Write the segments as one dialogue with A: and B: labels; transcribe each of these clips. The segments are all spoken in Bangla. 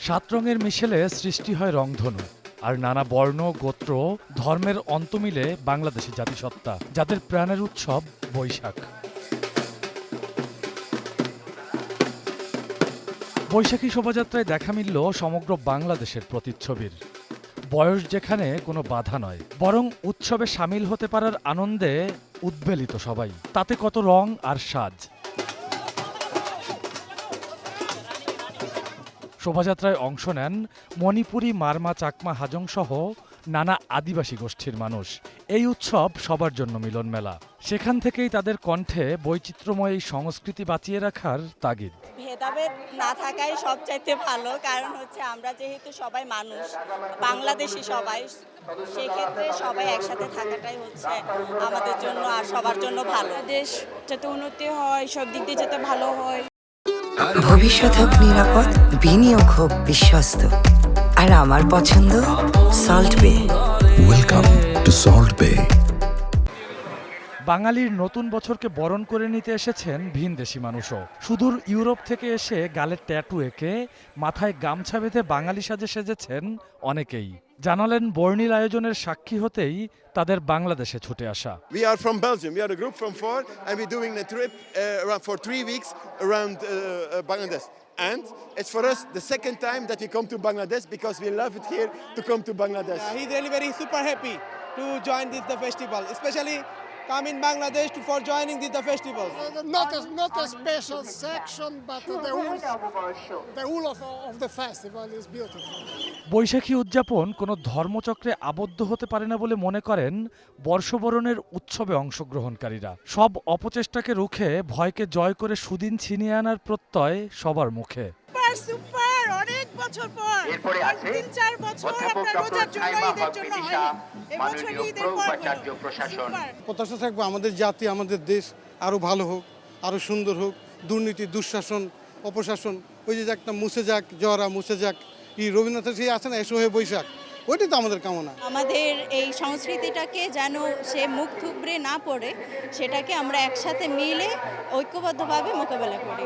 A: সাত রঙের মিশেলে সৃষ্টি হয় রংধনু, আর নানা বর্ণ, গোত্র, ধর্মের অন্ত মিলে বাংলাদেশি জাতিসত্তা, যাদের প্রাণের উৎসব বৈশাখ। বৈশাখী শোভাযাত্রায় দেখা মিলল সমগ্র বাংলাদেশের প্রতিচ্ছবির। বয়স যেখানে কোনো বাধা নয়, বরং উৎসবে সামিল হতে পারার আনন্দে উদ্বেলিত সবাই। তাতে কত রং আর সাজ। শোভাযাত্রায় অংশ নেন মণিপুরী, মারমা, চাকমা, হাজং সহ নানা আদিবাসী গোষ্ঠীর মানুষ। এই উৎসব সবার জন্য মিলন মেলা। সেখান থেকেই তাদের কণ্ঠে বৈচিত্র্যময় সংস্কৃতি বাঁচিয়ে রাখার তাগিদ।
B: ভেদাভেদ না থাকাই সবচাইতে ভালো, কারণ হচ্ছে আমরা যেহেতু সবাই মানুষ, বাংলাদেশি সবাই, সেক্ষেত্রে সবাই একসাথে থাকাটাই হচ্ছে আমাদের জন্য আর সবার জন্য ভালো।
C: দেশ যাতে উন্নতি হয়, সব দিক দিয়ে যাতে ভালো হয়।
D: ভবিষ্যৎ হোক নিরাপদ, বিনিয়োগ হোক বিশ্বস্ত, আর আমার পছন্দ সল্ট বে।
E: ওয়েলকাম টু সল্ট বে।
A: বাঙালির নতুন বছরকে বরণ করে নিতে এসেছেন ভিনদেশি মানুষও। সুদূর ইউরোপ থেকে এসে গালে ট্যাটু এঁকে মাথায় গামছা বেঁধে বাঙালি সাজে সেজেছেন অনেকেই। জানালেন বর্ণিল আয়োজনের সাক্ষী হতেই তাদের বাংলাদেশে ছুটে আসা।
F: We are from Belgium. We are a group from 4, and we're doing a trip for 3 weeks around Bangladesh. And it's for us the second time that we come to Bangladesh because we love it here to come to Bangladesh.
G: He's really very super happy to join the festival, especially come in Bangladesh for joining the festival.
H: Not a special section, but the whole of the festival is beautiful.
A: বৈশাখী উদযাপন কোনো ধর্মচক্রে আবদ্ধ হতে পারে না বলে মনে করেন বর্ষবরণের উৎসবে অংশগ্রহণকারীরা। সব অপচেষ্টাকে রুখে ভয়কে জয় করে সুদিন ছিনিয়ে আনার প্রত্যয় সবার মুখে।
C: সুপার, অনেক বছর পর, 3-4 বছর আপনার রোজার জন্য, ঈদের জন্য হয়নি। এবছর ঈদের পর সুপার।
I: প্রত্যাশা থাকবে আমাদের জাতি, আমাদের দেশ আরও ভালো হোক, আরও সুন্দর হোক। দুর্নীতি, দুঃশাসন, অপশাসন, ওই যে একটা মুছে যাক, জরা মুছে যাক। রবীন্দ্রনাথের সেই আছে না, এসো হয়ে বৈশাখ, ওইটাই তো আমাদের কামনা।
B: আমাদের এই সংস্কৃতিটাকে যেন সে মুখ থুবড়ে না পড়ে, সেটাকে আমরা একসাথে মিলে ঐক্যবদ্ধভাবে মোকাবেলা করি।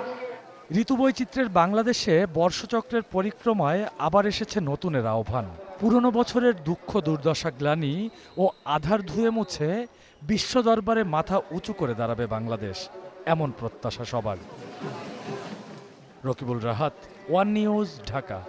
A: ঋতুবৈচিত্র্যের বাংলাদেশে বর্ষচক্রের পরিক্রমায় আবার এসেছে নতুনের আহ্বান। পুরনো বছরের দুঃখ, দুর্দশা, গ্লানি ও আধার ধুয়ে মুছে বিশ্ব দরবারে মাথা উঁচু করে দাঁড়াবে বাংলাদেশ, এমন প্রত্যাশা সবার। Rakibul Rahat, one news, Dhaka.